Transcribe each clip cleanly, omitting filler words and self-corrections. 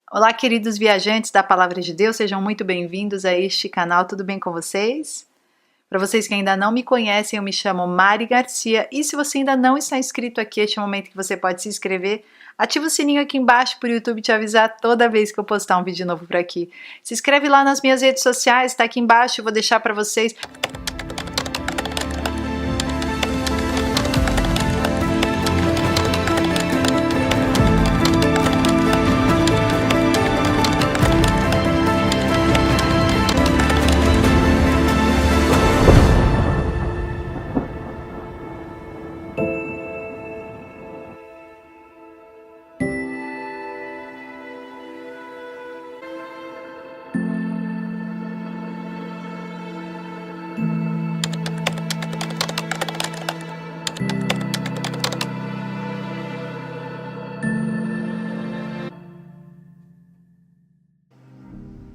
Olá, queridos viajantes da Palavra de Deus, sejam muito bem-vindos a este canal, tudo bem com vocês? Para vocês que ainda não me conhecem, eu me chamo Mari Garcia e se você ainda não está inscrito aqui, este é o momento que você pode se inscrever. Ativa o sininho aqui embaixo para o YouTube te avisar toda vez que eu postar um vídeo novo por aqui. Se inscreve lá nas minhas redes sociais, está aqui embaixo, eu vou deixar para vocês.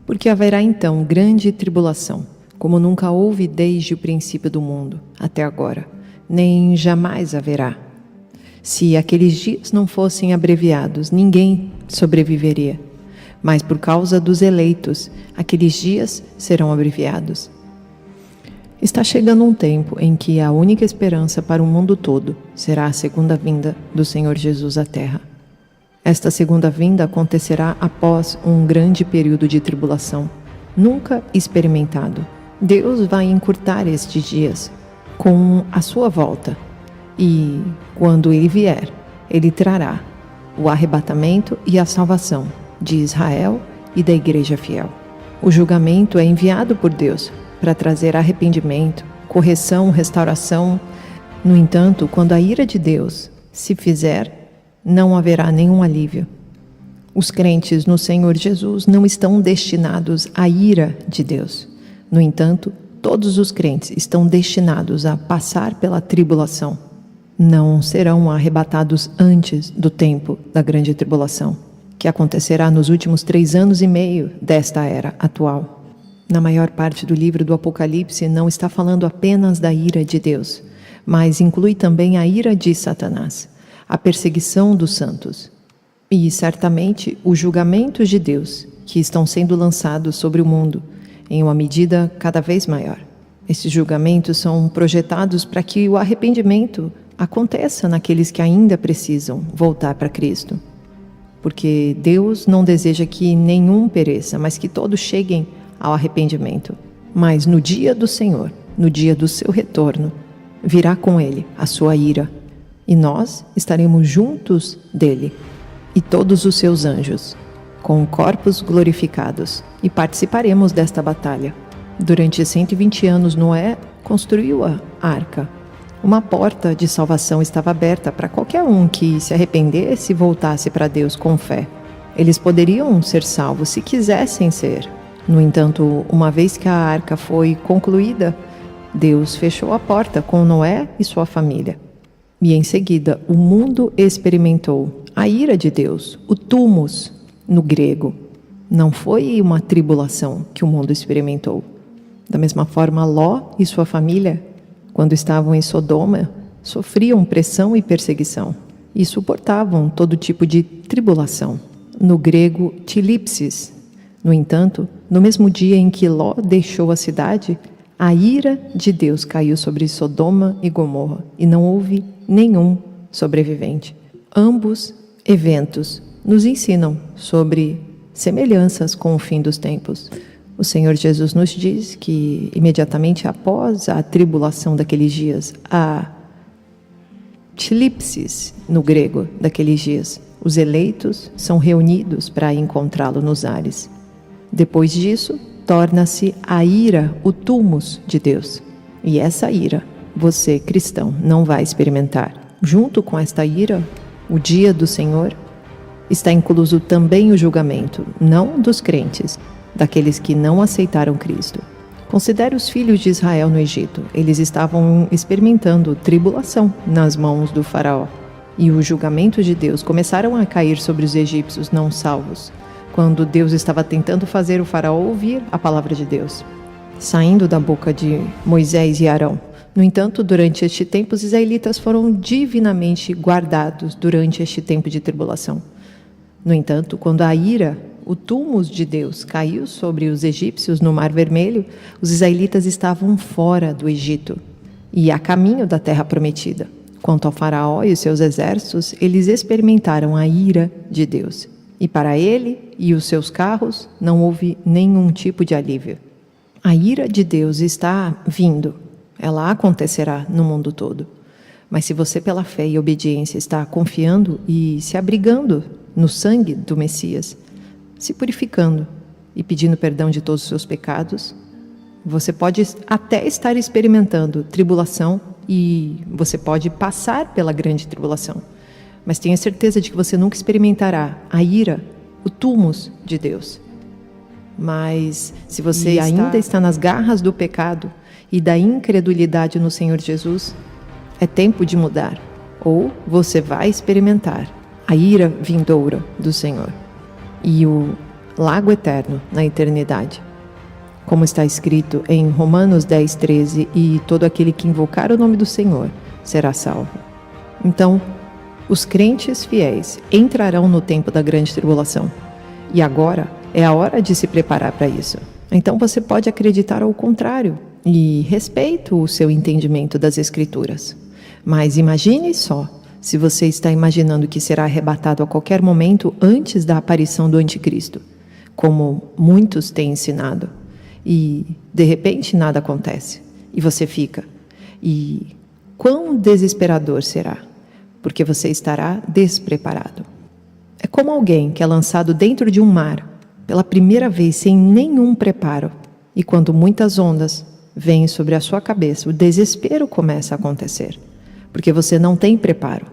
Porque haverá então grande tribulação, como nunca houve desde o princípio do mundo, até agora, nem jamais haverá. Se aqueles dias não fossem abreviados, ninguém sobreviveria. Mas por causa dos eleitos, aqueles dias serão abreviados. Está chegando um tempo em que a única esperança para o mundo todo será a segunda vinda do Senhor Jesus à Terra. Esta segunda vinda acontecerá após um grande período de tribulação, nunca experimentado. Deus vai encurtar estes dias com a sua volta e, quando Ele vier, Ele trará o arrebatamento e a salvação de Israel e da Igreja fiel. O julgamento é enviado por Deus para trazer arrependimento, correção, restauração. No entanto, quando a ira de Deus se fizer, não haverá nenhum alívio. Os crentes no Senhor Jesus não estão destinados à ira de Deus. No entanto, todos os crentes estão destinados a passar pela tribulação. Não serão arrebatados antes do tempo da grande tribulação, que acontecerá nos últimos 3 anos e meio desta era atual. Na maior parte do livro do Apocalipse não está falando apenas da ira de Deus, mas inclui também a ira de Satanás, a perseguição dos santos e, certamente, os julgamentos de Deus que estão sendo lançados sobre o mundo em uma medida cada vez maior. Esses julgamentos são projetados para que o arrependimento aconteça naqueles que ainda precisam voltar para Cristo. Porque Deus não deseja que nenhum pereça, mas que todos cheguem ao arrependimento. Mas no dia do Senhor, no dia do seu retorno, virá com Ele a sua ira. E nós estaremos juntos dele e todos os seus anjos, com corpos glorificados, e participaremos desta batalha. Durante 120 anos, Noé construiu a arca. Uma porta de salvação estava aberta para qualquer um que se arrependesse e voltasse para Deus com fé. Eles poderiam ser salvos se quisessem ser. No entanto, uma vez que a arca foi concluída, Deus fechou a porta com Noé e sua família. E em seguida, o mundo experimentou a ira de Deus, o thumos no grego. Não foi uma tribulação que o mundo experimentou. Da mesma forma, Ló e sua família, quando estavam em Sodoma, sofriam pressão e perseguição e suportavam todo tipo de tribulação. No grego, tilipsis. No entanto, no mesmo dia em que Ló deixou a cidade, a ira de Deus caiu sobre Sodoma e Gomorra e não houve nenhum sobrevivente. Ambos eventos nos ensinam sobre semelhanças com o fim dos tempos. O Senhor Jesus nos diz que imediatamente após a tribulação daqueles dias, a tilipsis no grego daqueles dias, os eleitos são reunidos para encontrá-lo nos ares. Depois disso, torna-se a ira, o thumos de Deus. E essa ira, você, cristão, não vai experimentar. Junto com esta ira, o dia do Senhor, está incluso também o julgamento, não dos crentes, daqueles que não aceitaram Cristo. Considere os filhos de Israel no Egito. Eles estavam experimentando tribulação nas mãos do faraó. E os julgamentos de Deus começaram a cair sobre os egípcios não salvos, quando Deus estava tentando fazer o faraó ouvir a palavra de Deus, saindo da boca de Moisés e Arão. No entanto, durante este tempo, os israelitas foram divinamente guardados durante este tempo de tribulação. No entanto, quando a ira, o túmus de Deus caiu sobre os egípcios no Mar Vermelho, os israelitas estavam fora do Egito e a caminho da terra prometida. Quanto ao faraó e os seus exércitos, eles experimentaram a ira de Deus. E para ele e os seus carros não houve nenhum tipo de alívio. A ira de Deus está vindo. Ela acontecerá no mundo todo. Mas se você, pela fé e obediência, está confiando e se abrigando no sangue do Messias, se purificando e pedindo perdão de todos os seus pecados, você pode até estar experimentando tribulação e você pode passar pela grande tribulação. Mas tenha certeza de que você nunca experimentará a ira, o túmus de Deus. Mas se você ainda está nas garras do pecado e da incredulidade no Senhor Jesus, é tempo de mudar, ou você vai experimentar a ira vindoura do Senhor e o lago eterno na eternidade. Como está escrito em Romanos 10:13, e todo aquele que invocar o nome do Senhor será salvo. Então, os crentes fiéis entrarão no tempo da grande tribulação. E agora é a hora de se preparar para isso. Então você pode acreditar ao contrário, e respeito o seu entendimento das Escrituras. Mas imagine só, se você está imaginando que será arrebatado a qualquer momento antes da aparição do Anticristo, como muitos têm ensinado, e de repente nada acontece, e você fica. E quão desesperador será? Porque você estará despreparado. É como alguém que é lançado dentro de um mar, pela primeira vez sem nenhum preparo, e quando muitas ondas vêm sobre a sua cabeça, o desespero começa a acontecer, porque você não tem preparo.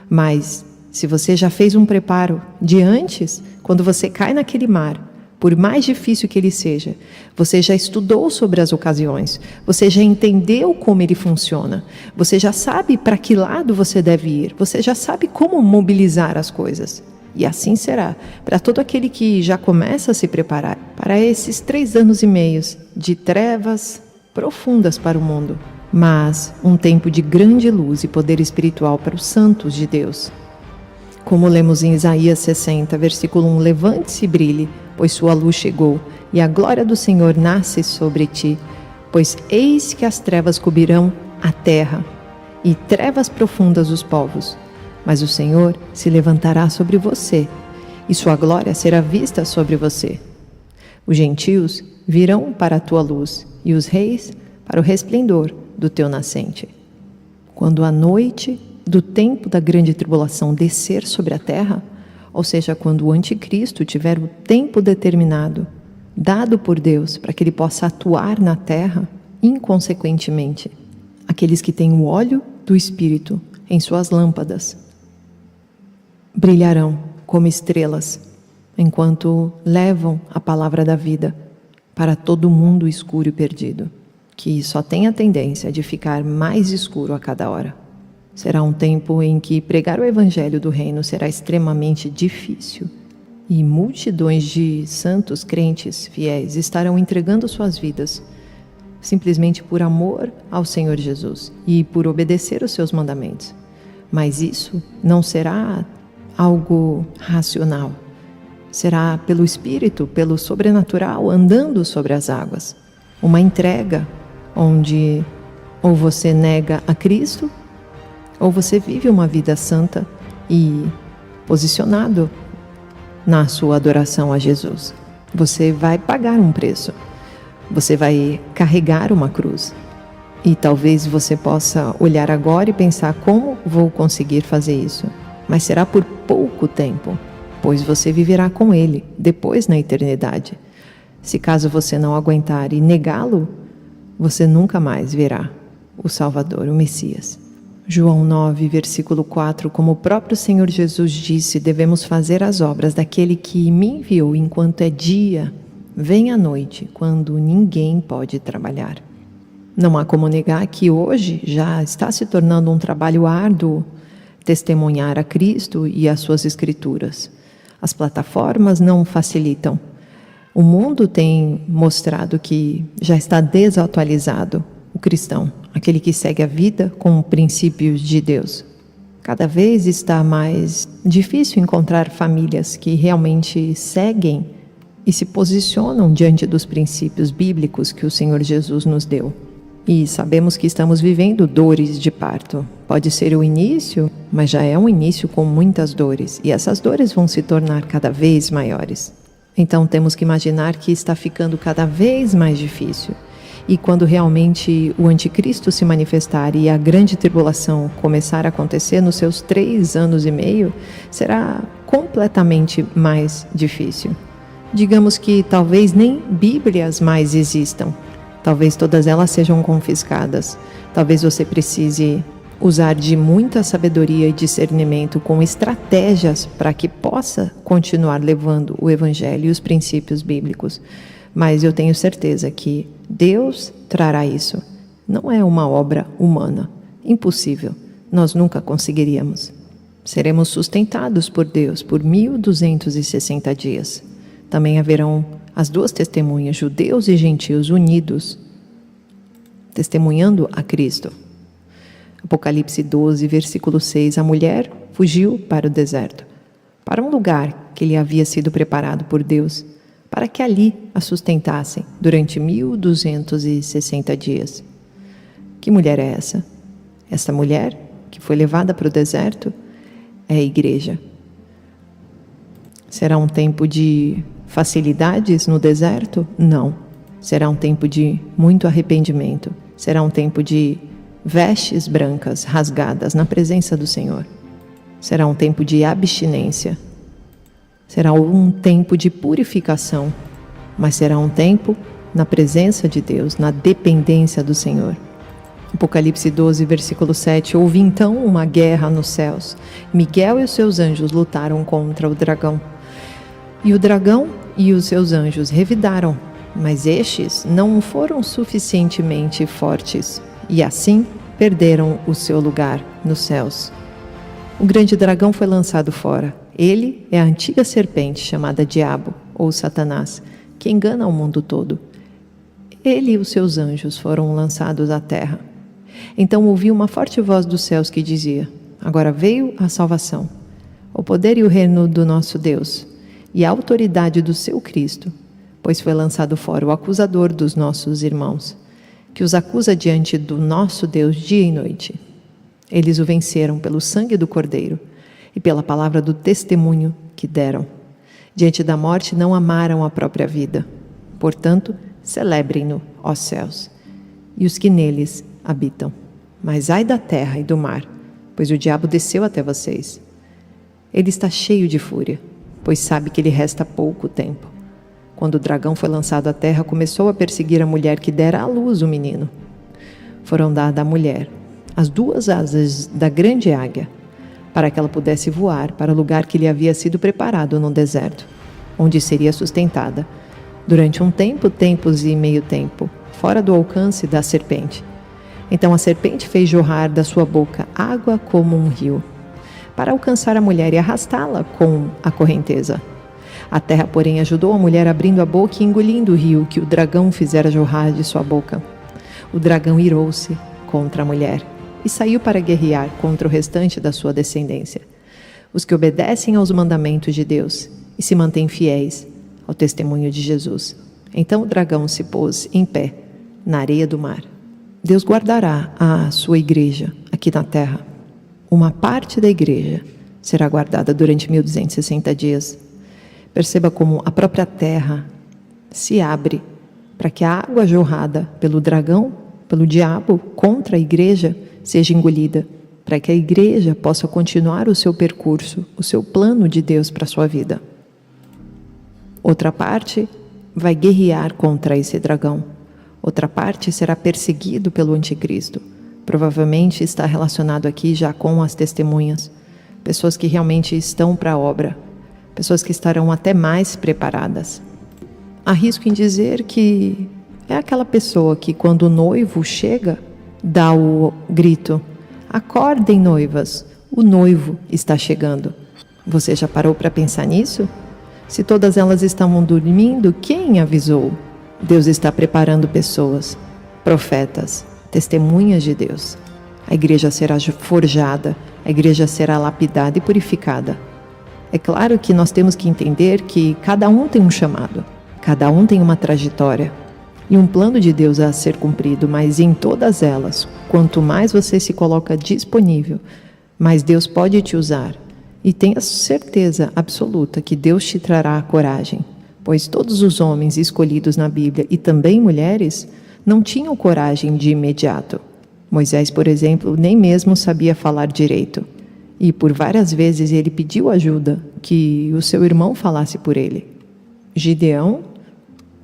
Mas se você já fez um preparo de antes, quando você cai naquele mar, por mais difícil que ele seja, você já estudou sobre as ocasiões, você já entendeu como ele funciona, você já sabe para que lado você deve ir, você já sabe como mobilizar as coisas. E assim será para todo aquele que já começa a se preparar para esses 3 anos e meio de trevas profundas para o mundo, mas um tempo de grande luz e poder espiritual para os santos de Deus. Como lemos em Isaías 60, versículo 1, levante-se e brilhe, pois sua luz chegou, e a glória do Senhor nasce sobre ti. Pois eis que as trevas cobrirão a terra, e trevas profundas os povos. Mas o Senhor se levantará sobre você, e sua glória será vista sobre você. Os gentios virão para a tua luz, e os reis para o resplendor do teu nascente. Quando a noite do tempo da grande tribulação descer sobre a terra, ou seja, quando o anticristo tiver o tempo determinado, dado por Deus para que ele possa atuar na terra, inconsequentemente, aqueles que têm o óleo do Espírito em suas lâmpadas brilharão como estrelas, enquanto levam a palavra da vida para todo mundo escuro e perdido, que só tem a tendência de ficar mais escuro a cada hora. Será um tempo em que pregar o evangelho do reino será extremamente difícil, e multidões de santos crentes fiéis estarão entregando suas vidas simplesmente por amor ao Senhor Jesus e por obedecer os seus mandamentos. Mas isso não será algo racional. Será pelo Espírito, pelo sobrenatural, andando sobre as águas. Uma entrega onde ou você nega a Cristo, ou você vive uma vida santa e posicionado na sua adoração a Jesus. Você vai pagar um preço. Você vai carregar uma cruz. E talvez você possa olhar agora e pensar: como vou conseguir fazer isso? Mas será por pouco tempo, pois você viverá com Ele depois na eternidade. Se caso você não aguentar e negá-lo, você nunca mais verá o Salvador, o Messias. João 9, versículo 4, como o próprio Senhor Jesus disse, devemos fazer as obras daquele que me enviou enquanto é dia, vem a noite, quando ninguém pode trabalhar. Não há como negar que hoje já está se tornando um trabalho árduo testemunhar a Cristo e as suas Escrituras. As plataformas não facilitam. O mundo tem mostrado que já está desatualizado o cristão, aquele que segue a vida com princípios de Deus. Cada vez está mais difícil encontrar famílias que realmente seguem e se posicionam diante dos princípios bíblicos que o Senhor Jesus nos deu. E sabemos que estamos vivendo dores de parto. Pode ser o início, mas já é um início com muitas dores. E essas dores vão se tornar cada vez maiores. Então temos que imaginar que está ficando cada vez mais difícil. E quando realmente o anticristo se manifestar e a grande tribulação começar a acontecer nos seus 3 anos e meio, será completamente mais difícil. Digamos que talvez nem Bíblias mais existam. Talvez todas elas sejam confiscadas. Talvez você precise usar de muita sabedoria e discernimento com estratégias para que possa continuar levando o Evangelho e os princípios bíblicos. Mas eu tenho certeza que Deus trará isso. Não é uma obra humana. Impossível. Nós nunca conseguiríamos. Seremos sustentados por Deus por 1260 dias. Também haverão as 2 testemunhas, judeus e gentios unidos, testemunhando a Cristo. Apocalipse 12, versículo 6. A mulher fugiu para o deserto, para um lugar que lhe havia sido preparado por Deus, para que ali a sustentassem durante 1260 dias. Que mulher é essa? Essa mulher que foi levada para o deserto é a igreja. Será um tempo de facilidades no deserto? Não. Será um tempo de muito arrependimento. Será um tempo de vestes brancas rasgadas na presença do Senhor. Será um tempo de abstinência. Será um tempo de purificação, mas será um tempo na presença de Deus, na dependência do Senhor. Apocalipse 12, versículo 7. Houve então uma guerra nos céus. Miguel e os seus anjos lutaram contra o dragão. E o dragão e os seus anjos revidaram, mas estes não foram suficientemente fortes, e assim perderam o seu lugar nos céus. O grande dragão foi lançado fora. Ele é a antiga serpente chamada Diabo, ou Satanás, que engana o mundo todo. Ele e os seus anjos foram lançados à terra. Então ouvi uma forte voz dos céus que dizia: agora veio a salvação, o poder e o reino do nosso Deus, e a autoridade do seu Cristo, pois foi lançado fora o acusador dos nossos irmãos, que os acusa diante do nosso Deus dia e noite. Eles o venceram pelo sangue do Cordeiro e pela palavra do testemunho que deram. Diante da morte não amaram a própria vida. Portanto, celebrem-no, ó céus, e os que neles habitam. Mas ai da terra e do mar, pois o diabo desceu até vocês. Ele está cheio de fúria, pois sabe que lhe resta pouco tempo. Quando o dragão foi lançado à terra, começou a perseguir a mulher que dera à luz o menino. Foram dadas à mulher as 2 asas da grande águia, para que ela pudesse voar para o lugar que lhe havia sido preparado no deserto, onde seria sustentada durante um tempo, tempos e meio tempo, fora do alcance da serpente. Então a serpente fez jorrar da sua boca água como um rio, para alcançar a mulher e arrastá-la com a correnteza. A terra, porém, ajudou a mulher abrindo a boca e engolindo o rio que o dragão fizera jorrar de sua boca. O dragão irou-se contra a mulher e saiu para guerrear contra o restante da sua descendência, os que obedecem aos mandamentos de Deus e se mantêm fiéis ao testemunho de Jesus. Então o dragão se pôs em pé na areia do mar. Deus guardará a sua igreja aqui na terra. Uma parte da igreja será guardada durante 1260 dias. Perceba como a própria terra se abre para que a água jorrada pelo dragão, pelo diabo, contra a igreja, seja engolida, para que a igreja possa continuar o seu percurso, o seu plano de Deus para a sua vida. Outra parte vai guerrear contra esse dragão. Outra parte será perseguido pelo anticristo. Provavelmente está relacionado aqui já com as testemunhas, pessoas que realmente estão para a obra, pessoas que estarão até mais preparadas. Arrisco em dizer que é aquela pessoa que, quando o noivo chega, dá o grito: acordem, noivas, o noivo está chegando. Você já parou para pensar nisso? Se todas elas estavam dormindo, quem avisou? Deus está preparando pessoas, profetas, testemunhas de Deus. a igreja será forjada, a igreja será lapidada e purificada. É claro que nós temos que entender que cada um tem um chamado, cada um tem uma trajetória e um plano de Deus a ser cumprido, mas em todas elas, quanto mais você se coloca disponível, mais Deus pode te usar. E tenha certeza absoluta que Deus te trará a coragem, pois todos os homens escolhidos na Bíblia e também mulheres não tinham coragem de imediato. Moisés, por exemplo, nem mesmo sabia falar direito. E por várias vezes ele pediu ajuda, que o seu irmão falasse por ele. Gideão,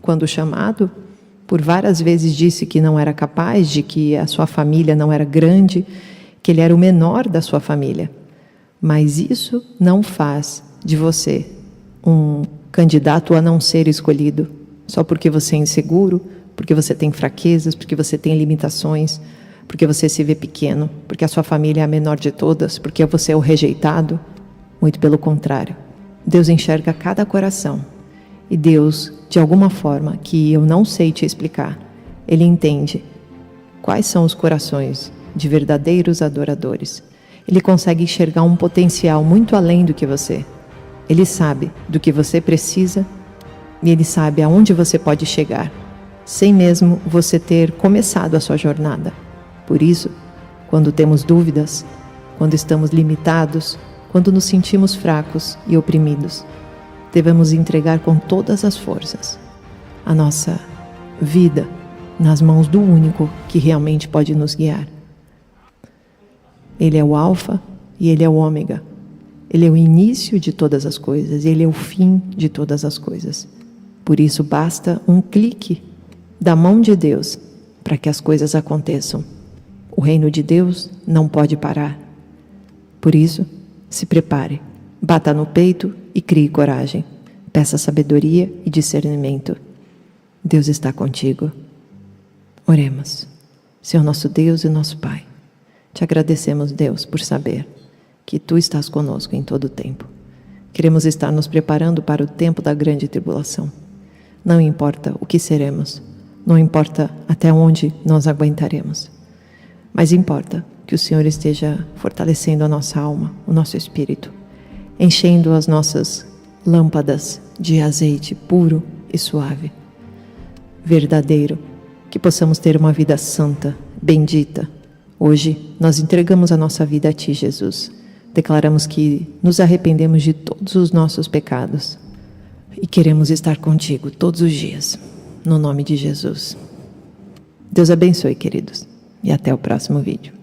quando chamado, por várias vezes disse que não era capaz, de que a sua família não era grande, que ele era o menor da sua família. Mas isso não faz de você um candidato a não ser escolhido, só porque você é inseguro, porque você tem fraquezas, porque você tem limitações, porque você se vê pequeno, porque a sua família é a menor de todas, porque você é o rejeitado. Muito pelo contrário. Deus enxerga cada coração. E Deus, de alguma forma que eu não sei te explicar, Ele entende quais são os corações de verdadeiros adoradores. Ele consegue enxergar um potencial muito além do que você. Ele sabe do que você precisa e Ele sabe aonde você pode chegar, sem mesmo você ter começado a sua jornada. Por isso, quando temos dúvidas, quando estamos limitados, quando nos sentimos fracos e oprimidos, devemos entregar com todas as forças a nossa vida nas mãos do único que realmente pode nos guiar. Ele é o Alfa e Ele é o Ômega. Ele é o início de todas as coisas, Ele é o fim de todas as coisas. Por isso basta um clique da mão de Deus para que as coisas aconteçam. O reino de Deus não pode parar. Por isso, se prepare, bata no peito e crie coragem. Peça sabedoria e discernimento. Deus está contigo. Oremos. Senhor nosso Deus e nosso Pai, te agradecemos, Deus, por saber que Tu estás conosco em todo o tempo. Queremos estar nos preparando para o tempo da grande tribulação. Não importa o que seremos, não importa até onde nós aguentaremos, mas importa que o Senhor esteja fortalecendo a nossa alma, o nosso espírito, enchendo as nossas lâmpadas de azeite puro e suave, verdadeiro, que possamos ter uma vida santa, bendita. Hoje nós entregamos a nossa vida a Ti, Jesus. Declaramos que nos arrependemos de todos os nossos pecados e queremos estar contigo todos os dias, no nome de Jesus. Deus abençoe, queridos, e até o próximo vídeo.